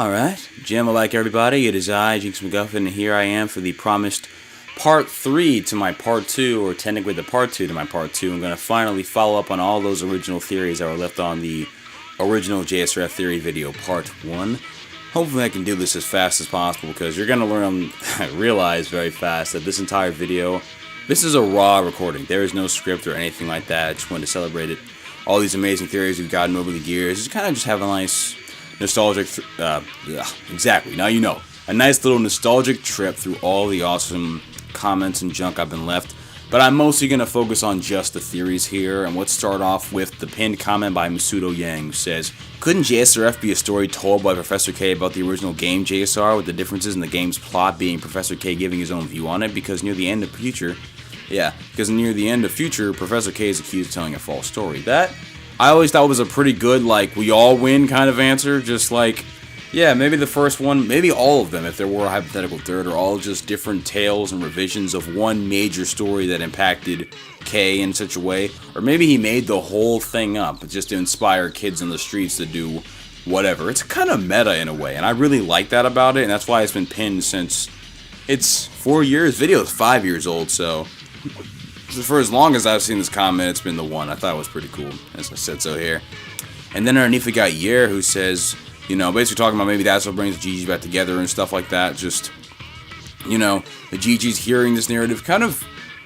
Alright, Jim, like everybody, it is I, Jinx McGuffin, and here I am for the promised part 3 to my part 2, or technically the part 2 to my part 2. I'm going to finally follow up on all those original theories that were left on the original JSRF theory video, part 1. Hopefully I can do this as fast as possible, because you're going to realize very fast that this entire video, this is a raw recording. There is no script or anything like that. I just wanted to celebrate it. All these amazing theories we've gotten over the years. Just kind of just have a nice nostalgic, exactly, now you know. A nice little nostalgic trip through all the awesome comments and junk I've been left. But I'm mostly going to focus on just the theories here, and let's start off with the pinned comment by Masudo Yang, who says, couldn't JSRF be a story told by Professor K about the original game JSR, with the differences in the game's plot being Professor K giving his own view on it, because near the end of Future, Professor K is accused of telling a false story. That I always thought was a pretty good, like, we all win kind of answer. Just like, yeah, maybe the first one, maybe all of them, if there were a hypothetical third, are all just different tales and revisions of one major story that impacted K in such a way. Or maybe he made the whole thing up just to inspire kids in the streets to do whatever. It's kind of meta in a way, and I really like that about it, and that's why it's been pinned since it's 4 years. Video is 5 years old, so for as long as I've seen this comment, it's been the one. I thought it was pretty cool, as I said so here. And then underneath we got Yer, who says, you know, basically talking about maybe that's what brings the GGs back together and stuff like that. Just, you know, the GGs hearing this narrative, kind of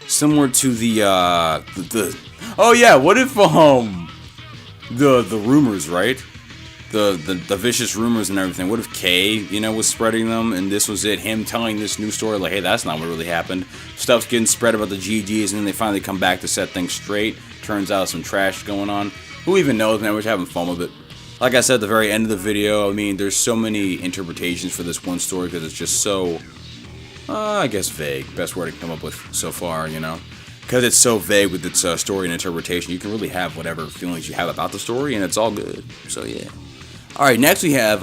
similar to the oh yeah, what if the rumors, right? The vicious rumors and everything. What if K, you know, was spreading them, and this was it, him telling this new story, like, hey, that's not what really happened. Stuff's getting spread about the GGs, and then they finally come back to set things straight. Turns out some trash going on. Who even knows, man? We're just having fun with it. Like I said at the very end of the video, I mean, there's so many interpretations for this one story, because it's just so, I guess, vague. Best word I can come up with so far, you know? Because it's so vague with its story and interpretation, you can really have whatever feelings you have about the story, and it's all good. So, yeah. Alright, next we have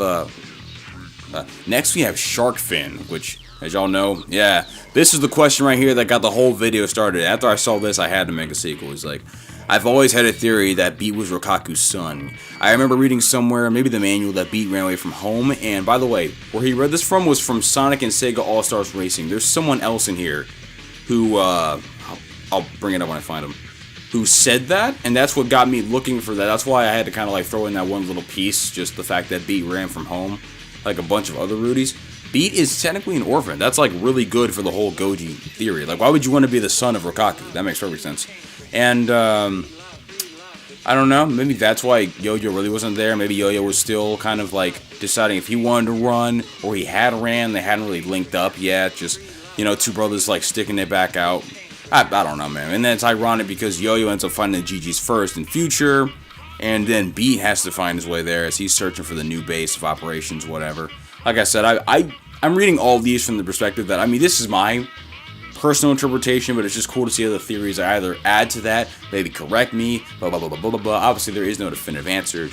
Shark Fin, which, as y'all know, yeah, this is the question right here that got the whole video started. After I saw this, I had to make a sequel. It's like, I've always had a theory that Beat was Rokaku's son. I remember reading somewhere, maybe the manual, that Beat ran away from home, and by the way, where he read this from was from Sonic and Sega All-Stars Racing. There's someone else in here who, I'll bring it up when I find him, who said that, and that's what got me looking for that. That's why I had to kind of like throw in that one little piece, just the fact that Beat ran from home, like a bunch of other Rudies. Beat is technically an orphan. That's like really good for the whole Goji theory. Like, why would you want to be the son of Rokaku? That makes perfect sense. And, I don't know, maybe that's why Yo-Yo really wasn't there. Maybe Yo-Yo was still kind of like deciding if he wanted to run, or he had ran. They hadn't really linked up yet. Just, you know, two brothers like sticking it back out. I don't know, man. And then it's ironic because Yo-Yo ends up finding the GGs first in Future, and then Beat has to find his way there as he's searching for the new base of operations, whatever. Like I said, I'm reading all these from the perspective that, I mean, this is my personal interpretation, but it's just cool to see other theories I either add to that, maybe correct me, blah, blah, blah, blah, blah, blah. Obviously, there is no definitive answer,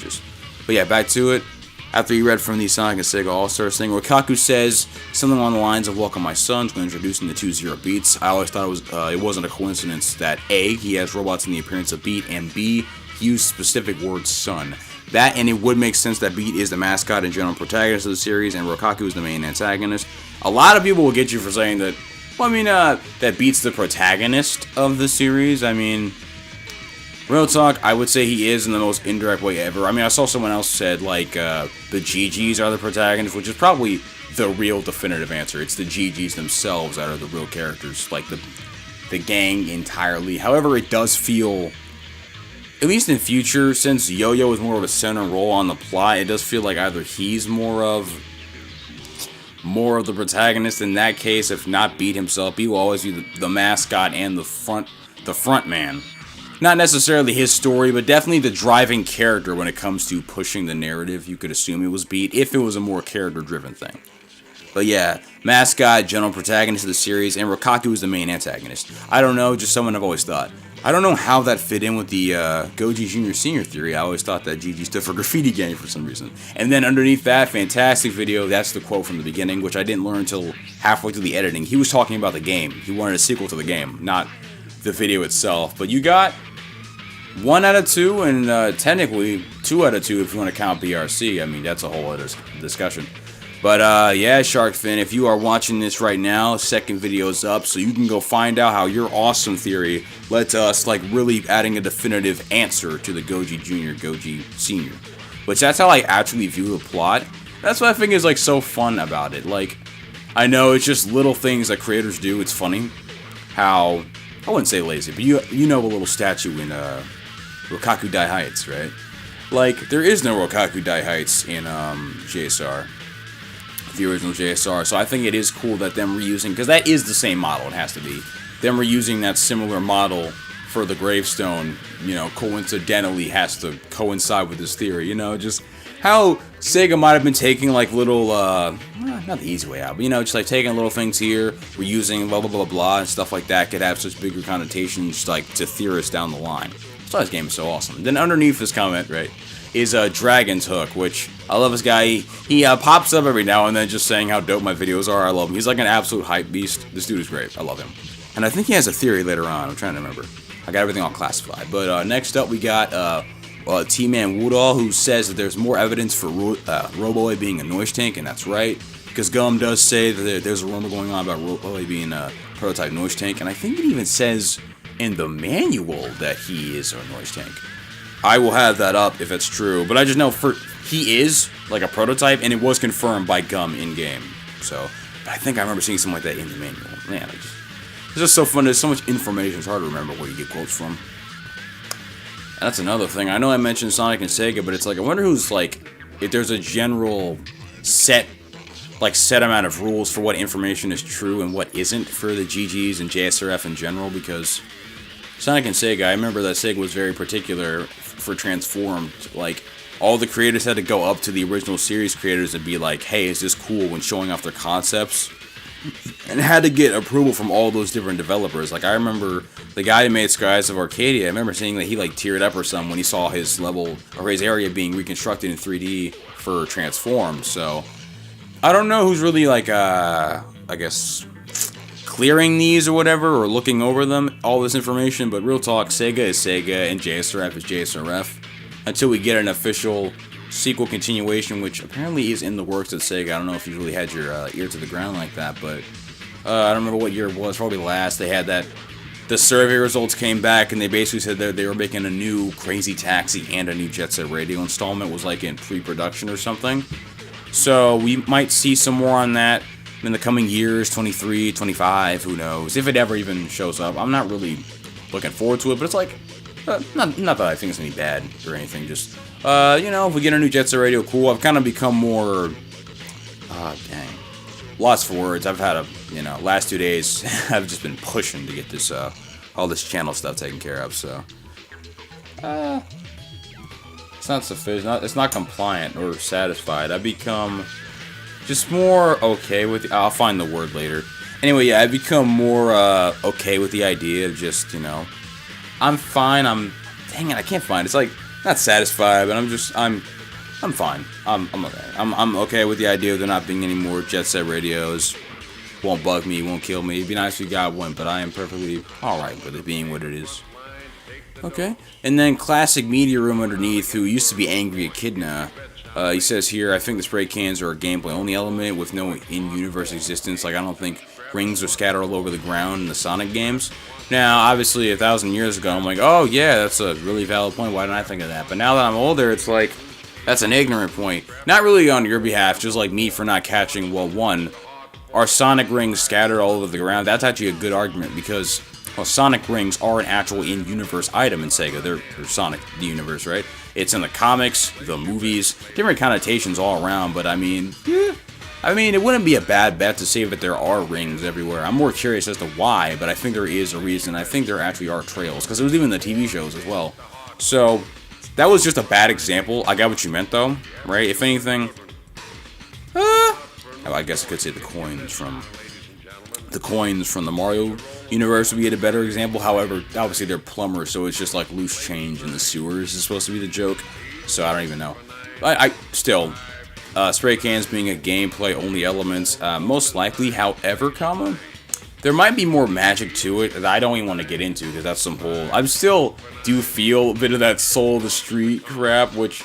but yeah, back to it. After you read from the Sonic and Sega All-Stars thing, Rokaku says something along the lines of, welcome my sons, when introducing the 2-0 Beats. I always thought it wasn't a coincidence that A, he has robots in the appearance of Beat, and B, he used specific word son. That, and it would make sense that Beat is the mascot and general protagonist of the series, and Rokaku is the main antagonist. A lot of people will get you for saying that, well, I mean, that Beat's the protagonist of the series. I mean, real talk, I would say he is in the most indirect way ever. I mean, I saw someone else said, like, the GGs are the protagonists, which is probably the real definitive answer. It's the GGs themselves that are the real characters, like the gang entirely. However, it does feel, at least in Future, since Yo-Yo is more of a center role on the plot, it does feel like either he's more of the protagonist in that case, if not Beat himself. He will always be the mascot and the front man. Not necessarily his story, but definitely the driving character when it comes to pushing the narrative. You could assume it was Beat if it was a more character-driven thing. But yeah, mascot, general protagonist of the series, and Rokaku is the main antagonist. I don't know, just someone I've always thought. I don't know how that fit in with the Goji Junior Senior theory. I always thought that GG stood for Graffiti Gang for some reason. And then underneath that, fantastic video, that's the quote from the beginning, which I didn't learn until halfway through the editing. He was talking about the game. He wanted a sequel to the game, not the video itself. But you got 1 out of 2, and technically 2 out of 2 if you want to count BRC. I mean, that's a whole other discussion. But yeah, Shark Fin, if you are watching this right now, second video is up, so you can go find out how your awesome theory led to us like really adding a definitive answer to the Goji Jr., Goji Sr. Which that's how I actually view the plot. That's what I think is like so fun about it. Like, I know it's just little things that creators do. It's funny how, I wouldn't say lazy, but you know a little statue in Rokaku Dai Heights, right? Like, there is no Rokaku Dai Heights in JSR. The original JSR, so I think it is cool that them reusing, because that is the same model, it has to be, them reusing that similar model for the gravestone, you know, coincidentally has to coincide with this theory, you know, just how Sega might have been taking like little, not the easy way out, but you know, just like taking little things here, reusing blah blah blah blah and stuff like that could have such bigger connotations like to theorists down the line. That's why this game is so awesome. Then underneath this comment, right, is Dragon's Hook, which I love this guy. He pops up every now and then just saying how dope my videos are. I love him. He's like an absolute hype beast. This dude is great. I love him. And I think he has a theory later on. I'm trying to remember. I got everything all classified. But next up we got T-Man Woodall, who says that there's more evidence for Roboy being a noise tank, and that's right. Because Gum does say that there's a rumor going on about Roboy being a prototype noise tank, and I think it even says in the manual that he is a noise tank. I will have that up if it's true, but I just know he is like a prototype, and it was confirmed by Gum in game. So I think I remember seeing something like that in the manual. Man, it's just so fun. There's so much information; it's hard to remember where you get quotes from. And that's another thing. I know I mentioned Sonic and Sega, but it's like I wonder who's like if there's a general set amount of rules for what information is true and what isn't for the GGs and JSRF in general, because Sonic and Sega, I remember that Sega was very particular for Transformed. Like, all the creators had to go up to the original series creators and be like, hey, is this cool, when showing off their concepts? And had to get approval from all those different developers. Like, I remember the guy who made Skies of Arcadia, I remember seeing that he, like, teared up or something when he saw his level, or his area being reconstructed in 3D for Transformed. So, I don't know who's really, like, I guess, clearing these or whatever, or looking over them, all this information, but real talk, Sega is Sega, and JSRF is JSRF, until we get an official sequel continuation, which apparently is in the works at Sega. I don't know if you really had your ear to the ground like that, but I don't remember what year it was, probably last. They had that, the survey results came back, and they basically said that they were making a new Crazy Taxi and a new Jet Set Radio installment, was like in pre-production or something. So we might see some more on that in the coming years, 23, 25, who knows, if it ever even shows up. I'm not really looking forward to it, but it's like, not that I think it's any bad or anything, just, you know, if we get a new Jet Set Radio, cool. I've kind of become more, dang, lost for words. I've had last 2 days, I've just been pushing to get this, all this channel stuff taken care of, so, it's not sufficient, it's not compliant or satisfied. I've become just more okay with it. I'll find the word later. Anyway, yeah, I've become more okay with the idea of just, you know, I'm fine. Dang it, I can't find it. It's like not satisfied, but I'm fine. I'm okay. I'm okay with the idea of there not being any more Jet Set Radios. Won't bug me, won't kill me. It'd be nice if we got one, but I am perfectly alright with it being what it is. Okay. And then Classic Media Room underneath, who used to be angry at Kidna. He says here, I think the spray cans are a gameplay-only element with no in-universe existence. Like, I don't think rings are scattered all over the ground in the Sonic games. Now, obviously, 1,000 years ago, I'm like, oh, yeah, that's a really valid point. Why didn't I think of that? But now that I'm older, it's like, that's an ignorant point. Not really on your behalf, just like me for not catching, well, one, are Sonic rings scattered all over the ground? That's actually a good argument, because, well, Sonic rings are an actual in-universe item in Sega. They're Sonic, the universe, right? It's in the comics, the movies, different connotations all around, but I mean, yeah. I mean, it wouldn't be a bad bet to say that there are rings everywhere. I'm more curious as to why, but I think there is a reason. I think there actually are trails, because it was even the TV shows as well. So, that was just a bad example. I got what you meant, though, right? If anything, I guess I could say the coins from the Mario universe would be a better example. However, obviously they're plumbers, so it's just like loose change in the sewers is supposed to be the joke. So I don't even know. I still, spray cans being a gameplay only elements, most likely. However, there might be more magic to it that I don't even want to get into, because that's some whole. I still do feel a bit of that soul of the street crap, which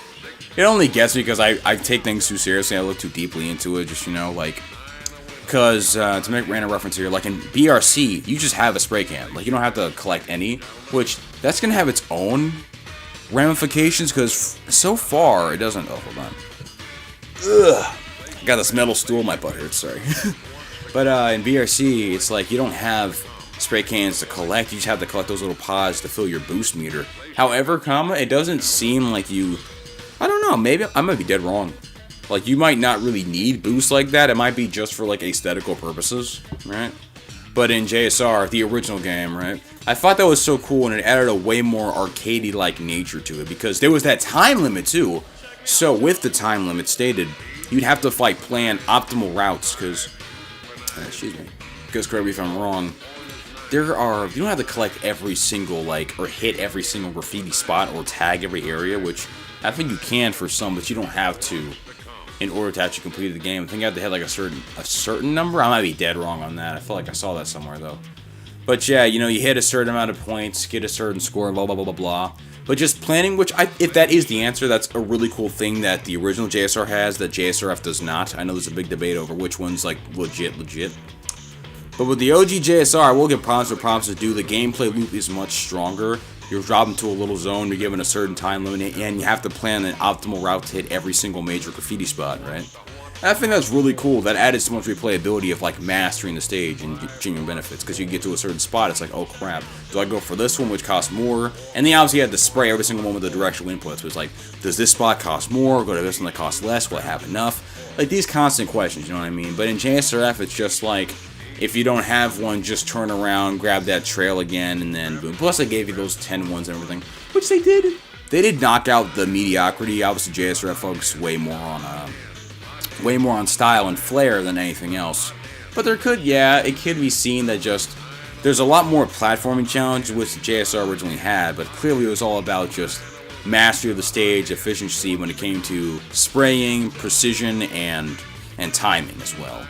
it only gets me because I take things too seriously. I look too deeply into it, just, like, because, to make random reference here, like in BRC, you just have a spray can. Like, you don't have to collect any, which, that's going to have its own ramifications, because so far, it doesn't, oh, hold on. Ugh. I got this metal stool, my butt hurts, sorry. But, in BRC, it's like, you don't have spray cans to collect, you just have to collect those little pods to fill your boost meter. However, it doesn't seem like you, I don't know, maybe, I might be dead wrong. Like, you might not really need boosts like that. It might be just for, like, aesthetical purposes, right? But in JSR, the original game, right? I thought that was so cool, and it added a way more arcadey-like nature to it, because there was that time limit, too. So, with the time limit stated, you'd have to, like, plan optimal routes, because, excuse me, because correct me if I'm wrong, you don't have to collect every single, like, or hit every single graffiti spot, or tag every area, which I think you can for some, but you don't have to in order to actually complete the game. I think you have to hit like a certain number. I might be dead wrong on that. I feel like I saw that somewhere though. But yeah, you hit a certain amount of points, get a certain score, blah blah blah blah blah. But just planning, which if that is the answer, that's a really cool thing that the original JSR has that JSRF does not. I know there's a big debate over which one's like legit. But with the OG JSR, I will give prompts for prompts to do. The gameplay loop is much stronger. You're dropped into a little zone, you're given a certain time limit, and you have to plan an optimal route to hit every single major graffiti spot, right? And I think that's really cool. That added so much replayability of, like, mastering the stage and genuine benefits, because you get to a certain spot, it's like, oh crap, do I go for this one, which costs more? And then obviously you had to spray every single one with the directional inputs, so it's like, does this spot cost more? Go to this one that costs less? Will I have enough? Like, these constant questions, you know what I mean? But in JSRF, it's just like, if you don't have one, just turn around, grab that trail again, and then boom. Plus, they gave you those 10 ones and everything, which they did. They did knock out the mediocrity. Obviously, JSRF focuses way more on style and flair than anything else. But it could be seen that just there's a lot more platforming challenges which JSR originally had, but clearly it was all about just mastery of the stage, efficiency when it came to spraying, precision, and timing as well.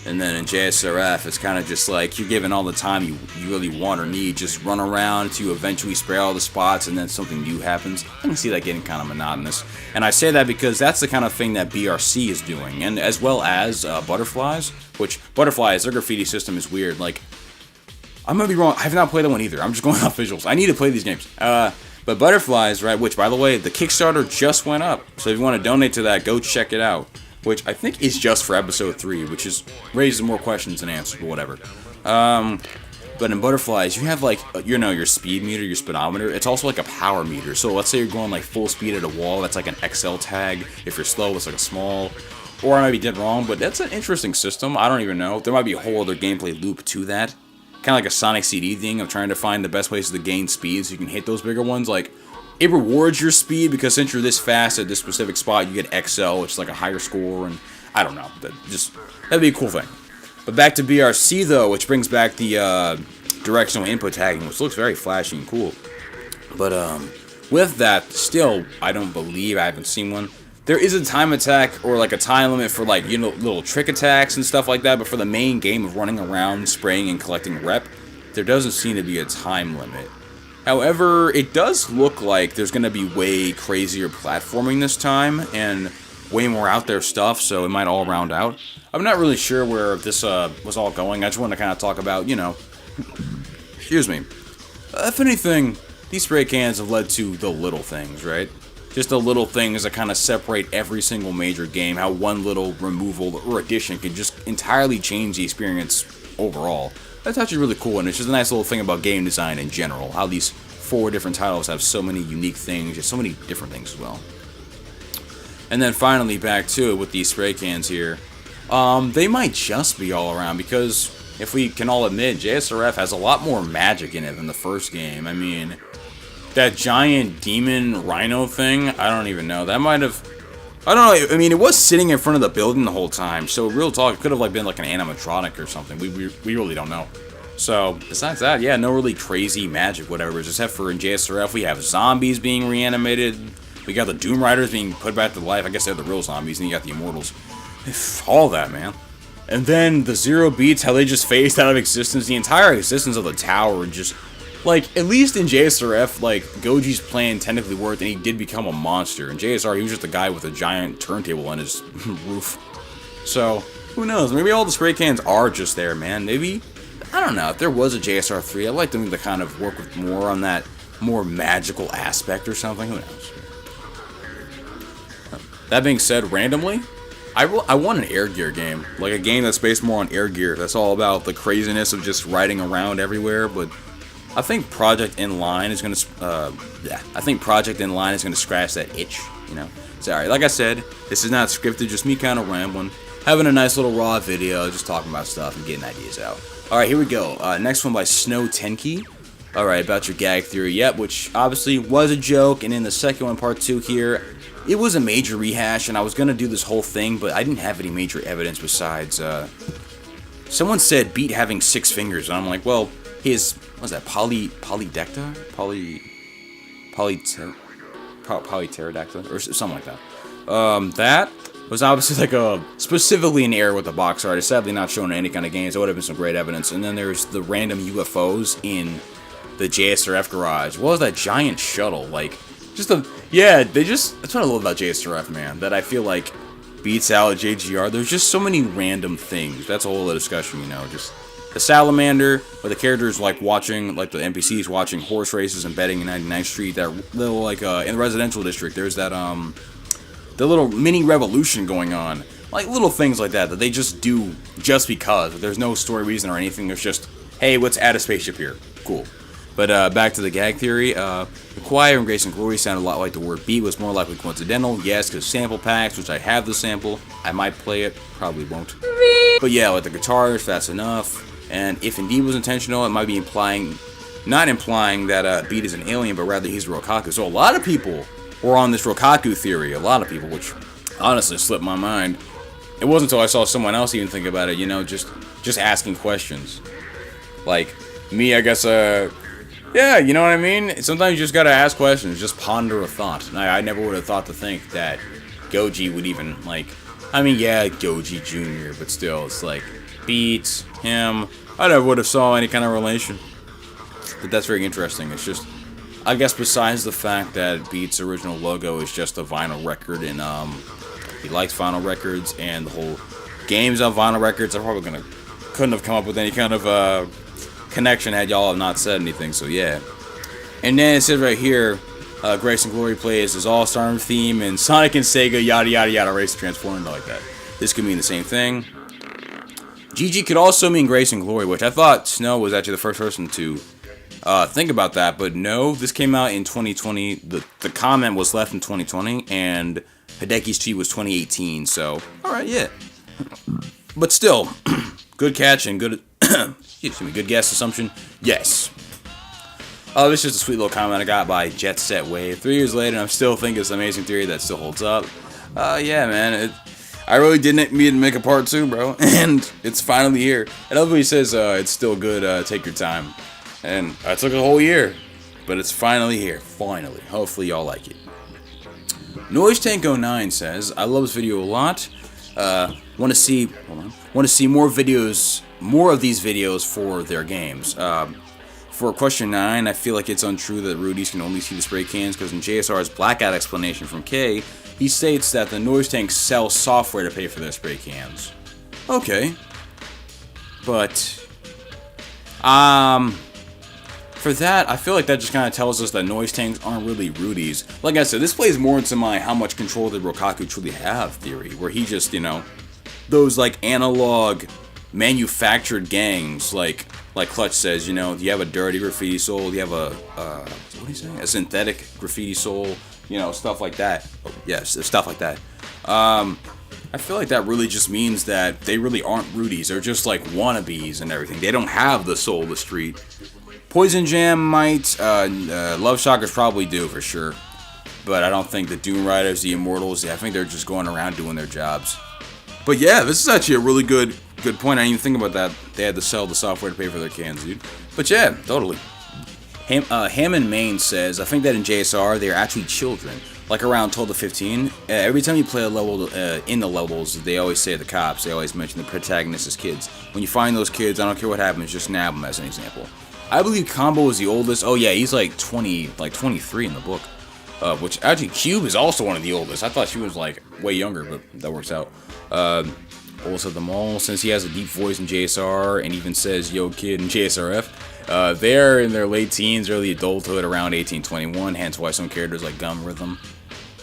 And then in JSRF, it's kind of just like you're given all the time you really want or need. Just run around to eventually spray all the spots, and then something new happens. I can see that getting kind of monotonous. And I say that because that's the kind of thing that BRC is doing, and as well as Butterflies, which Butterflies, their graffiti system is weird. Like, I'm gonna be wrong. I have not played that one either. I'm just going off visuals. I need to play these games. But Butterflies, right? Which, by the way, the Kickstarter just went up. So if you want to donate to that, go check it out. Which I think is just for episode 3, which raises more questions than answers, but whatever. But in Butterflies, you have like, your speed meter, your speedometer. It's also like a power meter. So let's say you're going like full speed at a wall, that's like an XL tag. If you're slow, it's like a small. Or I might be dead wrong, but that's an interesting system. I don't even know. There might be a whole other gameplay loop to that. Kind of like a Sonic CD thing of trying to find the best places to gain speed so you can hit those bigger ones. Like, it rewards your speed because since you're this fast at this specific spot, you get XL, which is like a higher score, and I don't know. That'd be a cool thing. But back to BRC, though, which brings back the directional input tagging, which looks very flashy and cool. But with that, still, I haven't seen one. There is a time attack or like a time limit for like, little trick attacks and stuff like that, but for the main game of running around, spraying, and collecting rep, there doesn't seem to be a time limit. However, it does look like there's going to be way crazier platforming this time, and way more out there stuff, so it might all round out. I'm not really sure where this was all going. I just want to kind of talk about, excuse me. If anything, these spray cans have led to the little things, right? Just the little things that kind of separate every single major game, how one little removal or addition can just entirely change the experience overall. That's actually really cool, and it's just a nice little thing about game design in general, how these 4 different titles have so many unique things, just so many different things as well. And then finally, back to it with these spray cans here. They might just be all around, because if we can all admit, JSRF has a lot more magic in it than the first game. I mean, that giant demon rhino thing, I don't even know. That might have... I don't know, I mean, it was sitting in front of the building the whole time, so real talk, it could have been like an animatronic or something. We really don't know. So, besides that, yeah, no really crazy magic, whatever, except for in JSRF, we have zombies being reanimated, we got the Doom Riders being put back to life, I guess they're the real zombies, and you got the Immortals. All that, man. And then the Zero Beats, how they just phased out of existence, the entire existence of the tower just Like, at least in JSRF, like, Goji's plan technically worked and he did become a monster. In JSR, he was just a guy with a giant turntable on his roof. So, who knows? Maybe all the spray cans are just there, man. Maybe, I don't know, if there was a JSR 3, I'd like them to kind of work with more on that more magical aspect or something. Who knows? That being said, randomly, I want an air gear game. Like a game that's based more on air gear. That's all about the craziness of just riding around everywhere. But I think Project Inline is gonna, I think Project Inline is gonna scratch that itch. You know. Sorry, like I said, this is not scripted. Just me kind of rambling, having a nice little raw video, just talking about stuff and getting ideas out. All right, here we go. Next one by Snow Tenki. All right, about your gag theory. Yep, which obviously was a joke. And in the second one, part 2 here. It was a major rehash, and I was going to do this whole thing, but I didn't have any major evidence besides, someone said Beat having 6 fingers, and I'm like, well, his, what's that, polydecta? Polypterodactyl? Or something like that. That was obviously like specifically an error with the box art. It's sadly not shown in any kind of games. That would have been some great evidence. And then there's the random UFOs in the JSRF garage. What was that giant shuttle? Like, that's what I love about JSRF, man. That I feel like beats out JGR. There's just so many random things. That's a whole other discussion, you know. Just the salamander, where the characters like watching, like the NPCs watching horse races and betting in 99th Street. That little like in the residential district, there's that the little mini revolution going on. Like little things like that they just do just because. There's no story reason or anything. There's just, hey, let's add a spaceship here. Cool. But back to the gag theory. The choir in Grace and Glory sounded a lot like the word beat was more likely coincidental. Yes, because sample packs, which I have the sample. I might play it, probably won't. But yeah, like the guitars, that's enough. And if indeed was intentional, it might be not implying that Beat is an alien, but rather he's a Rokaku. So a lot of people were on this Rokaku theory. A lot of people, which honestly slipped my mind. It wasn't until I saw someone else even think about it, you know, just asking questions. Like me, I guess, yeah, you know what I mean? Sometimes you just gotta ask questions, just ponder a thought. And I never would have thought to think that Goji would even, like, I mean, yeah, Goji Jr., but still, it's like, Beats, him, I never would have saw any kind of relation. But that's very interesting. It's just, I guess besides the fact that Beats' original logo is just a vinyl record, and he likes vinyl records, and the whole game's on vinyl records, I probably couldn't have come up with any kind of, connection had y'all have not said anything, so yeah. And then it says right here, Grace and Glory plays his All-Star theme, and Sonic and Sega, yada yada yada, Race Transformed, like that. This could mean the same thing. GG could also mean Grace and Glory, which I thought Snow was actually the first person to think about that, but no, this came out in 2020. The comment was left in 2020, and Hideki's tweet was 2018, so, alright, yeah. But still, good catch and good... Excuse me, good guess assumption? Yes. Oh, this is just a sweet little comment I got by Jet Set Wave. 3 years later, and I'm still thinking it's an amazing theory that still holds up. Yeah, man. I really didn't mean to make a part 2, bro. And it's finally here. And everybody says it's still good, take your time. And I took a whole year. But it's finally here. Finally. Hopefully y'all like it. Noise Tank 09 says, I love this video a lot. Want to see more videos, more of these videos for their games. For question 9, I feel like it's untrue that Rudies can only see the spray cans, because in JSR's blackout explanation from K, he states that the Noise Tanks sell software to pay for their spray cans. Okay. But, for that, I feel like that just kind of tells us that Noise Tanks aren't really Rudies. Like I said, this plays more into my how much control did Rokaku truly have theory, where he just, you know, those like analog manufactured gangs, like Clutch says, you know, do you have a dirty graffiti soul? Do you have what are you saying? A synthetic graffiti soul? You know, stuff like that. Oh, yes, stuff like that. I feel like that really just means that they really aren't Rudies. They're just like wannabes and everything. They don't have the soul of the street. Poison Jam might, Love Shockers probably do for sure. But I don't think the Doom Riders, the Immortals, I think they're just going around doing their jobs. But yeah, this is actually a really good point. I didn't even think about that. They had to sell the software to pay for their cans, dude. But yeah, totally. Hammond Main says, I think that in JSR, they're actually children. Like around 12 to 15. Every time you play a level in the levels, they always say the cops. They always mention the protagonist as kids. When you find those kids, I don't care what happens, just nab them as an example. I believe Combo is the oldest. Oh yeah, he's like 23 in the book. Which actually Cube is also one of the oldest. I thought she was like way younger, but that works out. Oldest of them all, since he has a deep voice in JSR and even says "Yo kid" in JSRF. They're in their late teens, early adulthood, around 1821. Hence why some characters like Gum, Rhythm,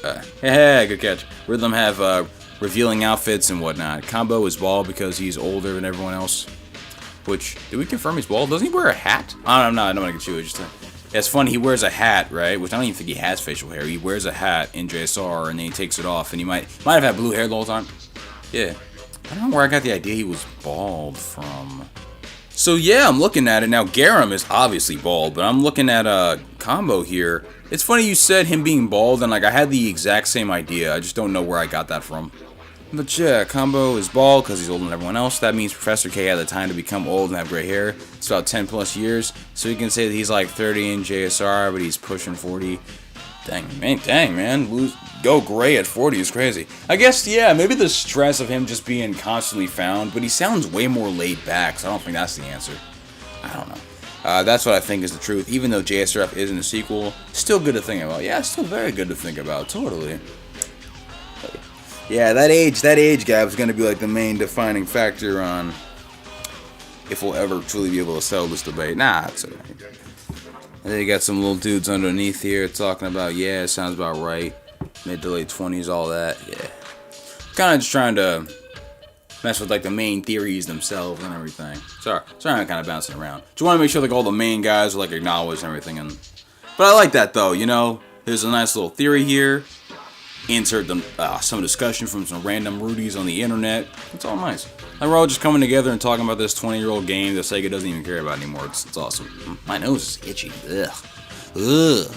good catch. Rhythm have revealing outfits and whatnot. Combo is bald because he's older than everyone else. Which, did we confirm he's bald? Doesn't he wear a hat? I'm not gonna get you. It's funny, he wears a hat, right? Which I don't even think he has facial hair. He wears a hat in JSR and then he takes it off, and he might have had blue hair the whole time. Yeah. I don't know where I got the idea he was bald from. So yeah, I'm looking at it now. Garam is obviously bald, but I'm looking at Combo here. It's funny you said him being bald, and like I had the exact same idea. I just don't know where I got that from. But yeah, Combo is bald because he's older than everyone else. That means Professor K had the time to become old and have gray hair. It's about 10 plus years. So you can say that he's like 30 in JSR, but he's pushing 40. Dang, man. Go gray at 40 is crazy. I guess, yeah, maybe the stress of him just being constantly found, but he sounds way more laid back, so I don't think that's the answer. I don't know. That's what I think is the truth. Even though JSRF isn't a sequel, still good to think about. Yeah, still very good to think about, totally. Yeah, that age gap is going to be like the main defining factor on if we'll ever truly be able to settle this debate. Nah, it's alright. And then you got some little dudes underneath here talking about, yeah, it sounds about right. Mid to late 20s, all that, yeah. Kind of just trying to mess with like the main theories themselves and everything. Sorry, I'm kind of bouncing around. Just want to make sure like all the main guys are like acknowledged and everything. But I like that though, you know. There's a nice little theory here. Insert some discussion from some random Rudies on the internet. It's all nice. Like we're all just coming together and talking about this 20-year-old game that Sega doesn't even care about anymore. It's awesome. My nose is itchy. Ugh.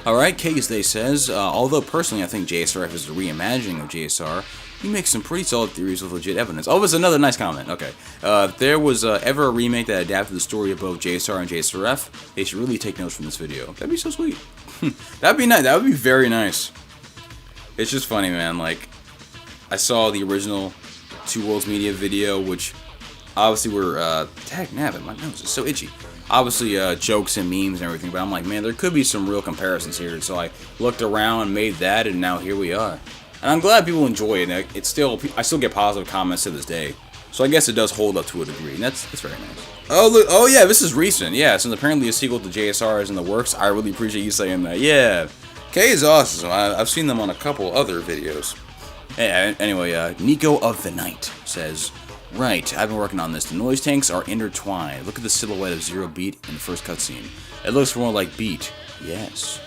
Alright, Casey says, although personally I think JSRF is a reimagining of JSR, he makes some pretty solid theories with legit evidence. Oh, it's another nice comment. Okay. There was ever a remake that adapted the story of both JSR and JSRF. They should really take notes from this video. That'd be so sweet. That'd be nice. That would be very nice. It's just funny, man. Like, I saw the original Two Worlds Media video, which obviously were, tag nabbit, my nose is so itchy. Obviously, jokes and memes and everything, but I'm like, man, there could be some real comparisons here. So I looked around, made that, and now here we are. And I'm glad people enjoy it. I still get positive comments to this day. So I guess it does hold up to a degree, and that's very nice. Oh, look, oh yeah, this is recent. Yeah, since apparently a sequel to JSR is in the works, I really appreciate you saying that. Yeah, K is awesome. I've seen them on a couple other videos. Yeah, anyway, Nico of the Night says, right, I've been working on this. The noise tanks are intertwined. Look at the silhouette of Zero Beat in the first cutscene. It looks more like Beat. Yes.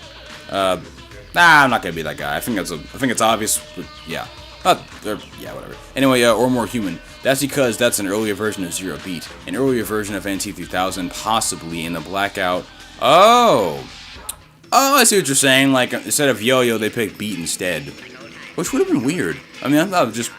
I'm not gonna be that guy. I think it's obvious. But yeah. Yeah, whatever. Anyway, or more human. That's because that's an earlier version of Zero Beat. An earlier version of NT3000, possibly in the Blackout. Oh, I see what you're saying. Like, instead of Yo-Yo, they picked Beat instead. Which would have been weird. I mean, I thought just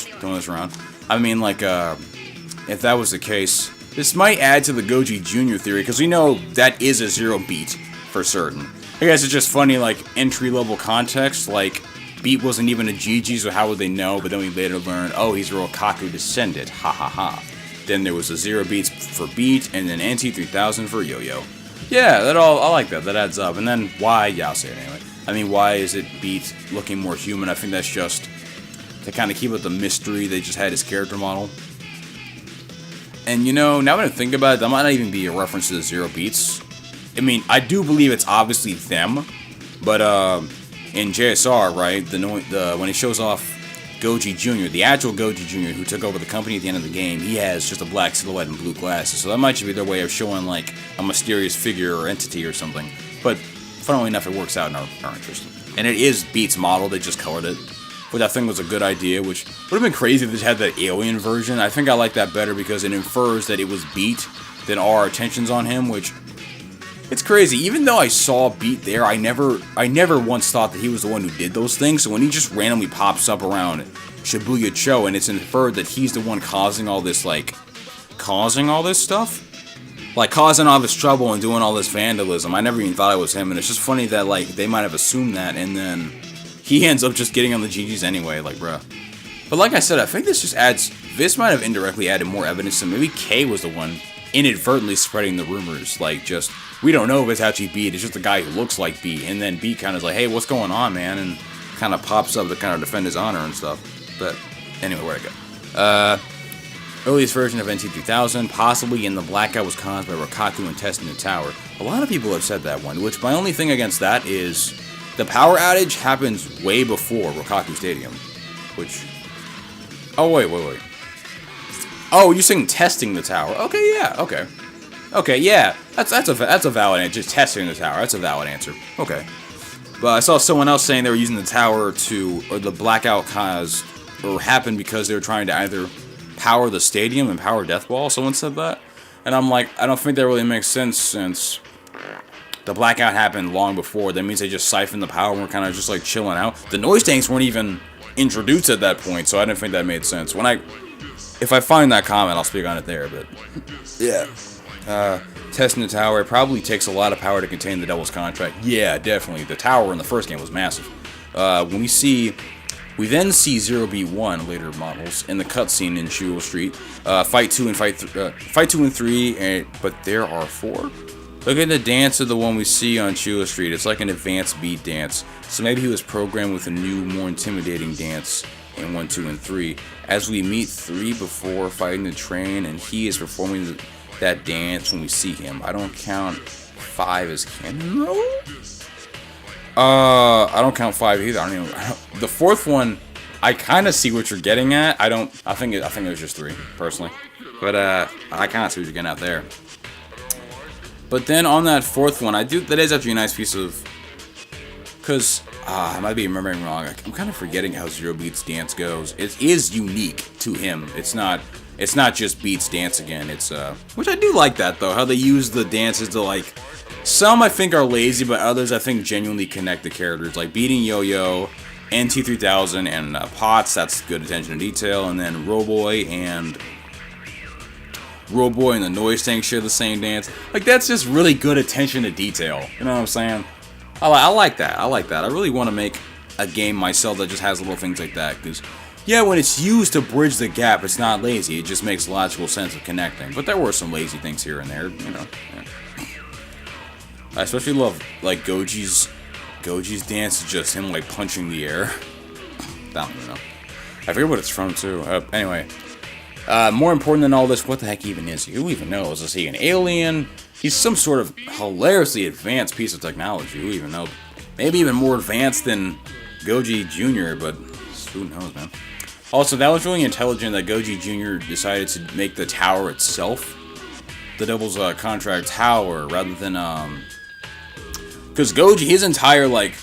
throwing this around. I mean, like, if that was the case, this might add to the Goji Jr. theory, because we know that is a Zero Beat for certain. I guess it's just funny, like, entry-level context, like, Beat wasn't even a GG, so how would they know? But then we later learned, oh, he's a Rokaku descendant, ha ha ha. Then there was a Zero Beats for Beat, and then NT3000 for Yo-Yo. Yeah, I like that adds up. And then why, yeah, I'll say it anyway. I mean, why is it Beat looking more human? I think that's just to kind of keep up the mystery. They just had his character model. And you know, now that I think about it, that might not even be a reference to the Zero Beats. I mean, I do believe it's obviously them, but in JSR, right, when it shows off Goji Jr., the actual Goji Jr., who took over the company at the end of the game, he has just a black silhouette and blue glasses, so that might just be their way of showing, like, a mysterious figure or entity or something. But, funnily enough, it works out in our interest. And it is Beat's model, they just colored it, which I think was a good idea, which would have been crazy if they had that alien version. I think I like that better because it infers that it was Beat than our attentions on him, which... It's crazy. Even though I saw Beat there, I never once thought that he was the one who did those things. So when he just randomly pops up around Shibuya Cho and it's inferred that he's the one causing all this stuff? Like, causing all this trouble and doing all this vandalism. I never even thought it was him. And it's just funny that, like, they might have assumed that. And then he ends up just getting on the GGs anyway. Like, bruh. But like I said, I think this might have indirectly added more evidence that maybe K was the one inadvertently spreading the rumors. Like, just, we don't know if it's actually Beat, it's just a guy who looks like Beat. And then Beat kind of is like, hey, what's going on, man? And kind of pops up to kind of defend his honor and stuff. But anyway, where'd I go? Earliest version of NT3000, possibly in the blackout, was caused by Rokaku and testing the tower. A lot of people have said that one, which my only thing against that is the power outage happens way before Rokaku Stadium. Which... Oh, wait. Oh, you're saying testing the tower. Okay, yeah, okay. Okay, yeah, that's a valid answer. Just testing the tower, that's a valid answer. Okay. But I saw someone else saying they were using the tower or the blackout happened because they were trying to either power the stadium and power Deathball. Someone said that. And I'm like, I don't think that really makes sense since the blackout happened long before. That means they just siphoned the power and we're kind of just like chilling out. The noise tanks weren't even introduced at that point, so I didn't think that made sense. If I find that comment, I'll speak on it there, but yeah. Testing the tower, it probably takes a lot of power to contain the Devil's contract. Yeah, definitely. The tower in the first game was massive. We then see 0B1 later models in the cutscene in Shuo Street. Fight 2 and 3, but there are 4. Look at the dance of the one we see on Shuo Street. It's like an advanced beat dance. So maybe he was programmed with a new, more intimidating dance in 1, 2, and 3. As we meet 3 before fighting the train, and he is performing that dance when we see him. I don't count 5 as canon, though? I don't count 5 either. The 4th one, I kind of see what you're getting at. I think it was just 3, personally. But, I kind of see what you're getting at there. But then on that 4th one, that is actually a nice piece of... Because, I might be remembering wrong. I'm kind of forgetting how Zero Beat's dance goes. It is unique to him. It's not just Beat's dance again. It's, which I do like that, though. How they use the dances to, like... Some I think are lazy, but others I think genuinely connect the characters. Like Beating Yo-Yo, NT3000, and Potts, that's good attention to detail. And then Roboy and the Noise Tank share the same dance. Like, that's just really good attention to detail. You know what I'm saying? I like that. I really want to make a game myself that just has little things like that. Because, yeah, when it's used to bridge the gap, it's not lazy. It just makes logical sense of connecting. But there were some lazy things here and there, you know. Yeah. I especially love, like, Goji's dance is just him, like, punching the air. I don't even know. I forget what it's from, too. Anyway. More important than all this, what the heck even is he? Who even knows? Is he an alien? He's some sort of hilariously advanced piece of technology. Who even knows? Maybe even more advanced than Goji Jr., but who knows, man. Also, that was really intelligent that Goji Jr. decided to make the tower itself the Devil's Contract Tower, rather than, because Goji, his entire, like,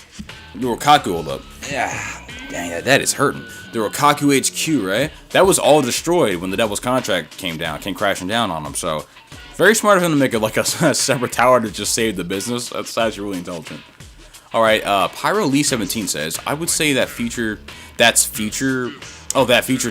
the Rokaku, hold up. Yeah, dang, that is hurting. The Rokaku HQ, right? That was all destroyed when the Devil's Contract came crashing down on him, so very smart of him to make it like a separate tower to just save the business. That's actually really intelligent. Alright, Pyro Lee 17 says, I would say that feature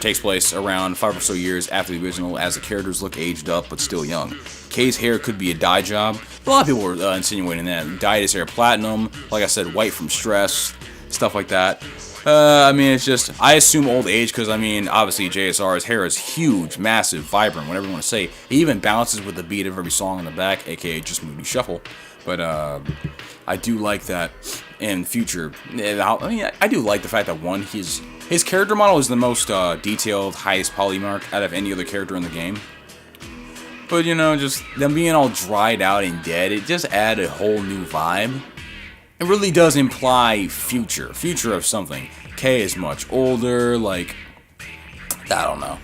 takes place around 5 or so years after the original, as the characters look aged up but still young. Kay's hair could be a dye job. A lot of people were insinuating that. He dyed his hair platinum, like I said, white from stress, stuff like that. I mean, it's just, I assume old age, because, I mean, obviously JSR's hair is huge, massive, vibrant, whatever you want to say. He even bounces with the beat of every song in the back, aka just Moody Shuffle. But, I do like that in future. I mean, I do like the fact that, one, his character model is the most detailed, highest polymark out of any other character in the game. But, you know, just them being all dried out and dead, it just added a whole new vibe. It really does imply future of something. Kay is much older, like, I don't know.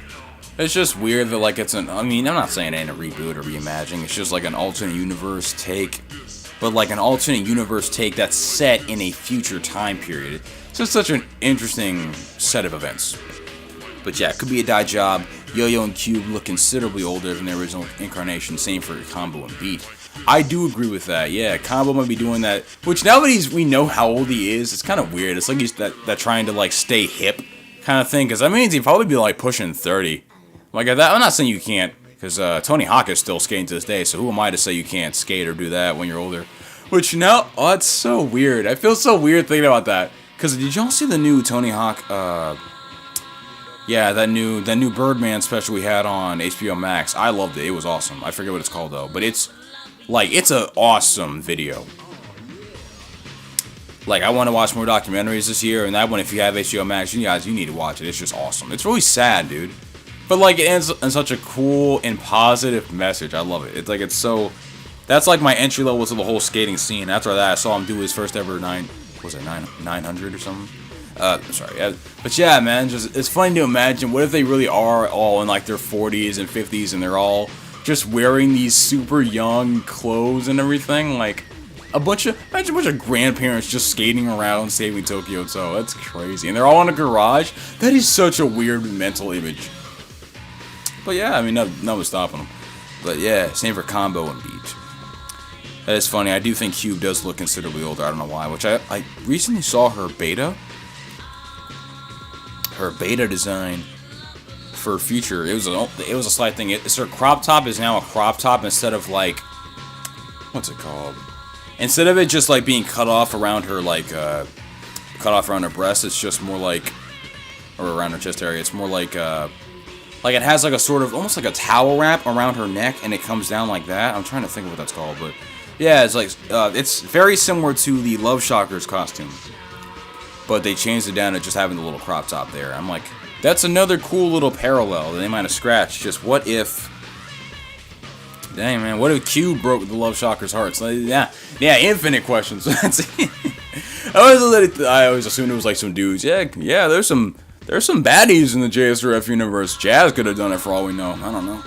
It's just weird that, like, I mean, I'm not saying it ain't a reboot or reimagining, it's just like an alternate universe take. But like an alternate universe take that's set in a future time period. It's just such an interesting set of events. But yeah, it could be a dye job. Yo-Yo and Cube look considerably older than their original incarnation. Same for Combo and Beat. I do agree with that. Yeah, Combo might be doing that. Which now that we know how old he is, it's kind of weird. It's like he's that trying to like stay hip kind of thing. Because that means he'd probably be like pushing 30. Like that, I'm not saying you can't. Because Tony Hawk is still skating to this day. So who am I to say you can't skate or do that when you're older? Which now, oh, it's so weird. I feel so weird thinking about that. Because did y'all see the new Tony Hawk? Yeah, that new Birdman special we had on HBO Max. I loved it. It was awesome. I forget what it's called though, but it's an awesome video. Like, I want to watch more documentaries this year, and that one, if you have HBO Max, you need to watch it. It's just awesome. It's really sad, dude. But, like, it ends in such a cool and positive message. I love it. It's like, it's so... That's, like, my entry level to the whole skating scene. After that, I saw him do his first ever 900 or something? Sorry. But, yeah, man, just it's funny to imagine. What if they really are all in, like, their 40s and 50s, and they're all just wearing these super young clothes and everything? Like... Imagine a bunch of grandparents just skating around saving Tokyo. So that's crazy. And they're all in a garage. That is such a weird mental image. But yeah, I mean, no one's stopping them. But yeah, same for Combo and Beach. That is funny. I do think Cube does look considerably older. I don't know why. Which I recently saw her beta. Her beta design for Future. It was a slight thing. It's her crop top is now a crop top instead of like, what's it called? Instead of it just like being cut off around her, like cut off around her breast, it's just more like, or around her chest area. It's more like it has like a sort of almost like a towel wrap around her neck, and it comes down like that. I'm trying to think of what that's called, but yeah, it's like it's very similar to the Love Shockers costume, but they changed it down to just having the little crop top there. I'm like, that's another cool little parallel that they might have scratched. Just what if? Dang, man, what if Cube broke the Love Shockers' hearts? Like, yeah, infinite questions. I always assumed it was like some dudes. Yeah, there's some baddies in the JSRF universe. Jazz could have done it for all we know. I don't know.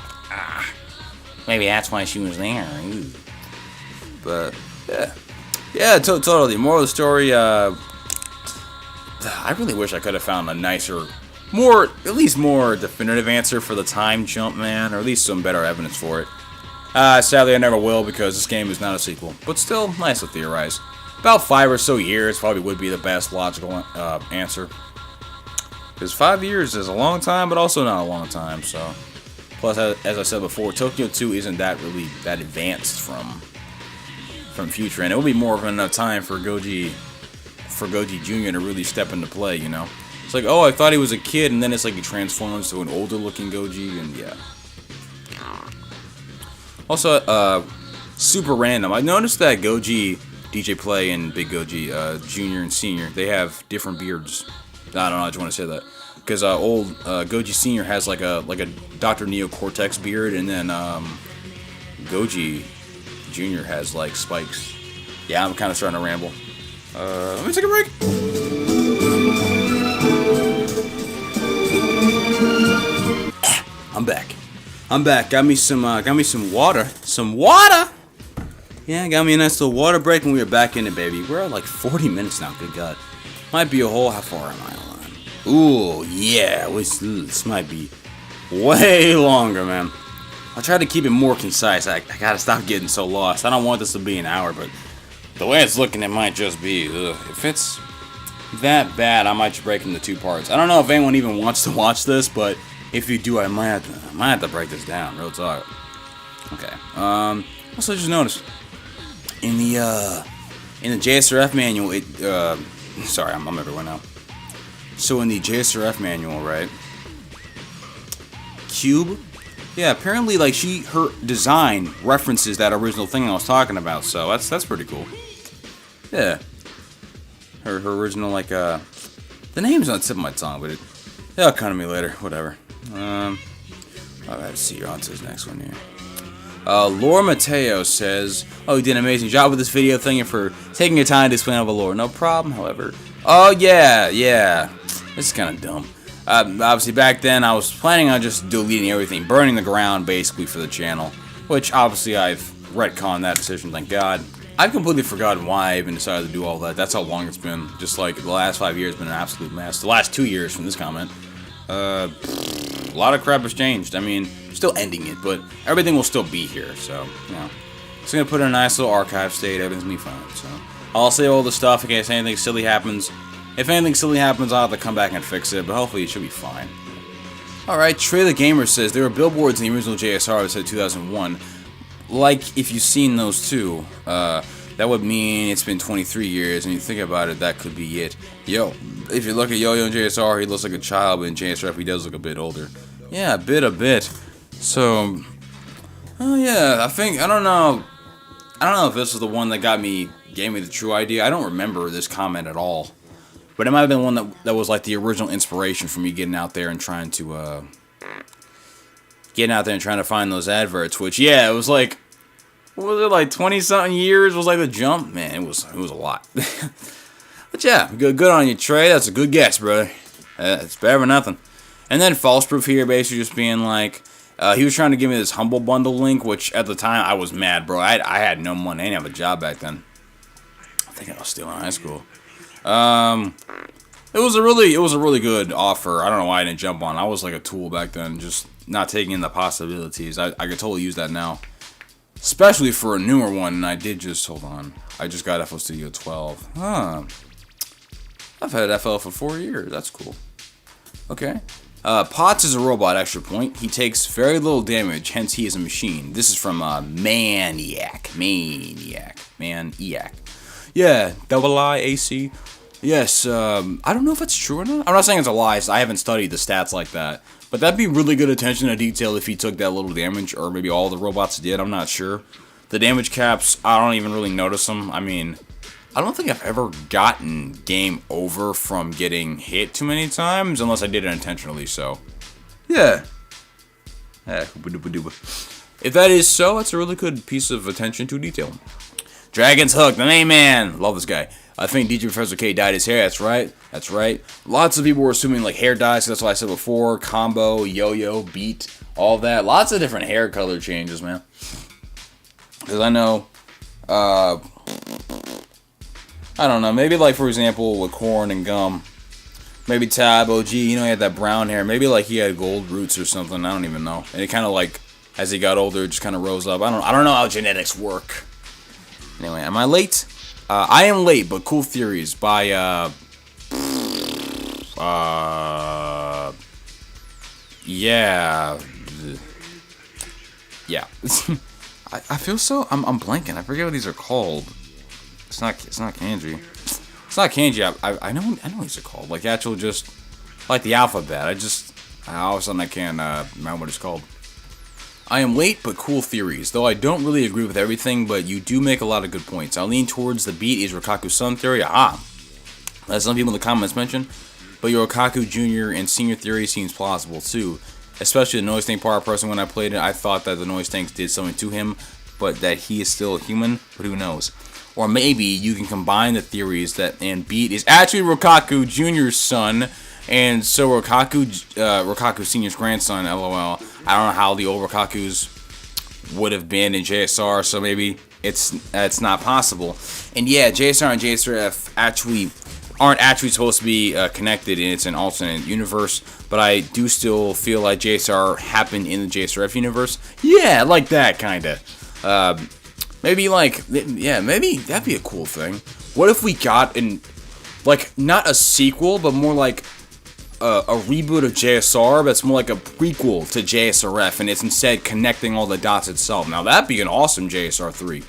Maybe that's why she was there. Ooh. But, yeah, totally. Moral of the story, I really wish I could have found a nicer, at least more definitive answer for the time jump, man, or at least some better evidence for it. Sadly, I never will because this game is not a sequel, but still nice to theorize. About 5 or so years probably would be the best logical answer. Because 5 years is a long time, but also not a long time, so. Plus, as I said before, Tokyo 2 isn't that advanced from Future, and it will be more of enough time for Goji Jr. to really step into play, you know? It's like, oh, I thought he was a kid, and then it's like he transforms to an older-looking Goji, and yeah. Also, super random. I noticed that Goji, DJ Play, and Big Goji, Junior and Senior, they have different beards. I don't know. I just want to say that because old Goji Senior has like a Dr. Neo Cortex beard, and then Goji Junior has like spikes. Yeah, I'm kind of starting to ramble. Let me take a break. I'm back. Got me some water. Some water. Yeah, got me a nice little water break, and we are back in it, baby. We're at like 40 minutes now. Good God, might be a whole. How far am I on? Ooh, yeah. This might be way longer, man. I'll try to keep it more concise. I gotta stop getting so lost. I don't want this to be an hour, but the way it's looking, it might just be. If it's that bad, I might just break it into 2 parts. I don't know if anyone even wants to watch this, but if you do, I might have to break this down. Real talk. Okay. Also, just noticed in the JSRF manual, sorry, I'm everywhere now. So in the JSRF manual, right? Cube. Yeah, apparently, like her design references that original thing I was talking about. So that's pretty cool. Yeah. Her original the name's on the tip of my tongue, but it'll come to me later. Whatever. Alright, let's see. You're on to this next one here. Laura Mateo says, "Oh, you did an amazing job with this video. Thank you for taking your time to explain all the lore. No problem, however." Oh, yeah. This is kind of dumb. Obviously, back then, I was planning on just deleting everything, burning the ground, basically, for the channel. Which, obviously, I've retconned that decision, thank God. I've completely forgotten why I even decided to do all that. That's how long it's been. Just like, the last 5 years have been an absolute mess. The last 2 years from this comment. A lot of crap has changed. I mean, still ending it, but everything will still be here, so, you know. It's gonna put in a nice little archive state, everything's gonna be fine, so. I'll say all the stuff in case anything silly happens. If anything silly happens, I'll have to come back and fix it, but hopefully it should be fine. Alright, Trey the Gamer says, there were billboards in the original JSR that said 2001. Like, if you've seen those too. that would mean it's been 23 years, and you think about it, that could be it. Yo, if you look at Yo-Yo and JSR, he looks like a child, but in JSRF, he does look a bit older. Yeah, a bit. So, oh yeah, I don't know if this is the one that gave me the true idea. I don't remember this comment at all. But it might have been one that was like the original inspiration for me getting out there and trying to find those adverts. Which, yeah, it was like, what was it, like 20-something years was like the jump? Man, it was a lot. But yeah, good on you, Trey. That's a good guess, brother. It's better than nothing. And then False Proof here basically just being like, he was trying to give me this Humble Bundle link, which at the time I was mad, bro. I had no money. I didn't have a job back then. I think I was still in high school. It was a really good offer. I don't know why I didn't jump on. I was like a tool back then, just not taking in the possibilities. I could totally use that now, especially for a newer one. And I did just hold on. I just got FL Studio 12. I've had FL for 4 years. That's cool. Okay. Potts is a robot. Extra point. He takes very little damage. Hence, he is a machine. This is from Maniac. Yeah, IIAC. Yes, I don't know if that's true or not. I'm not saying it's a lie, so I haven't studied the stats like that. But that'd be really good attention to detail if he took that little damage, or maybe all the robots did, I'm not sure. The damage caps, I don't even really notice them. I mean, I don't think I've ever gotten game over from getting hit too many times, unless I did it intentionally, so. Yeah. If that is so, that's a really good piece of attention to detail. Dragon's Hook, the main man. Love this guy. I think DJ Professor K dyed his hair. That's right. Lots of people were assuming like hair dyes. That's what I said before. Combo, yo-yo, beat, all that. Lots of different hair color changes, man. Because I know, I don't know. Maybe like for example with Corn and Gum. Maybe Tab OG. You know he had that brown hair. Maybe like he had gold roots or something. I don't even know. And it kind of like as he got older, it just kind of rose up. I don't know how genetics work. Anyway, am I late? I am late, but cool theories by yeah. I feel so. I'm blanking. I forget what these are called. It's not kanji. It's not kanji. I know what these are called. Like actual just like the alphabet. All of a sudden I can't remember what it's called. I am late, but cool theories. Though I don't really agree with everything, but you do make a lot of good points. I lean towards the beat is Rokaku's son theory. As some people in the comments mentioned, but your Rokaku Jr. and Senior theory seems plausible too. Especially the noise tank part. Personally, when I played it, I thought that the noise tanks did something to him, but that he is still a human. But who knows? Or maybe you can combine the theories that and beat is actually Rokaku Jr.'s son. And so Rokaku Senior's grandson, LOL. I don't know how the old Rokakus would have been in JSR, so maybe it's not possible. And yeah, JSR and JSRF aren't actually supposed to be connected, and it's an alternate universe. But I do still feel like JSR happened in the JSRF universe. Yeah, like that kinda. Maybe that'd be a cool thing. What if we got not a sequel, but more like a reboot of JSR that's more like a prequel to JSRF, and it's instead connecting all the dots itself. Now that'd be an awesome JSR 3.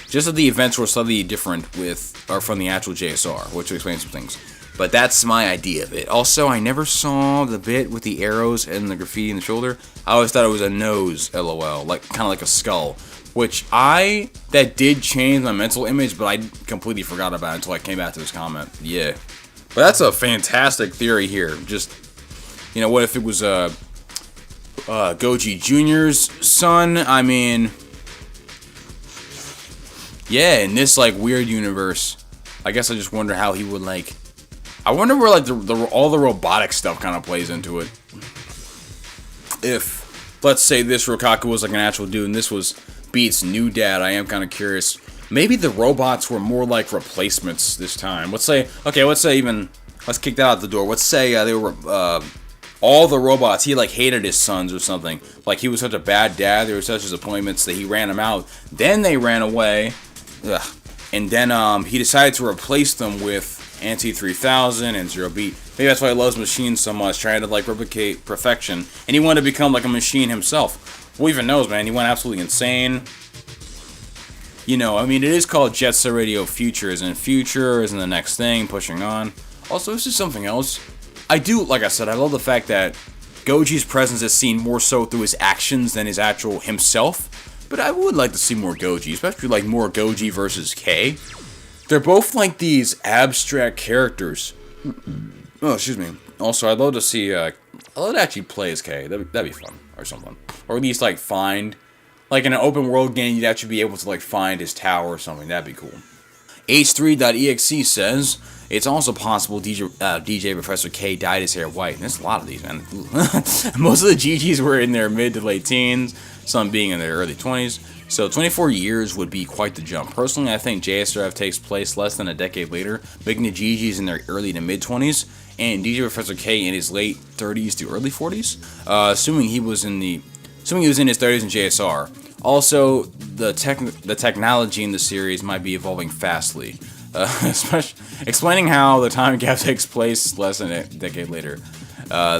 Just that the events were slightly different from the actual JSR, which will explain some things. But that's my idea of it. Also, I never saw the bit with the arrows and the graffiti in the shoulder. I always thought it was a nose, LOL, kind of like a skull. That did change my mental image, but I completely forgot about it until I came back to this comment. Yeah. But that's a fantastic theory here. Just, what if it was Goji Jr.'s son? I mean, yeah, in this, weird universe, I guess I just wonder how he would, I wonder where, all the robotic stuff kind of plays into it. If, let's say this Rokaku was, an actual dude, and this was Beat's new dad, I am kind of curious. Maybe the robots were more like replacements this time. Let's kick that out the door. Let's say they were, all the robots, he, hated his sons or something. He was such a bad dad, they were such disappointments that he ran them out. Then they ran away. Ugh. And then, he decided to replace them with Anti-3000 and Zero Beat. Maybe that's why he loves machines so much, trying to, replicate perfection. And he wanted to become, a machine himself. Who even knows, man? He went absolutely insane. You know, I mean, it is called Jet Set Radio Future, as in future, as in the next thing, pushing on. Also, this is something else. I do, like I said, I love the fact that Goji's presence is seen more so through his actions than his actual himself. But I would like to see more Goji, especially like more Goji versus K. They're both like these abstract characters. Oh, excuse me. Also, I'd love to see, I'd love to actually play as K. That'd be fun, or something. Or at least, like, find, like, in an open world game, you'd actually be able to, like, find his tower or something. That'd be cool. H3.exe says, it's also possible DJ Professor K dyed his hair white. And there's a lot of these, man. Most of the GGs were in their mid to late teens, some being in their early 20s. So 24 years would be quite the jump. Personally, I think JSRF takes place less than a decade later, making the GGs in their early to mid 20s, and DJ Professor K in his late 30s to early 40s, assuming he was in his 30s in JSR. Also, the technology in the series might be evolving fastly, especially explaining how the time gap takes place less than a decade later.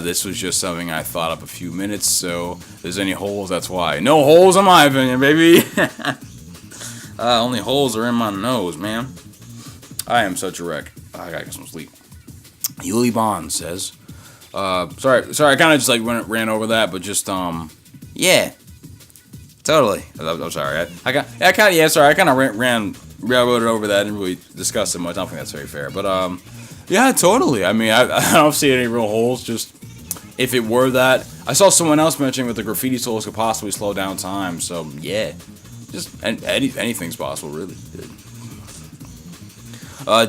This was just something I thought up a few minutes, so if there's any holes, that's why. No holes in my opinion, baby! Only holes are in my nose, man. I am such a wreck. I gotta get some sleep. Yuli Bond says, sorry, I kind of just like ran over that, but just, yeah. Totally. I'm sorry. I kind of railroaded over that. I didn't really discuss it much. I don't think that's very fair. But, yeah, totally. I mean, I don't see any real holes. Just, if it were that. I saw someone else mentioning with the graffiti tools could possibly slow down time. So, yeah. Just, anything's possible, really.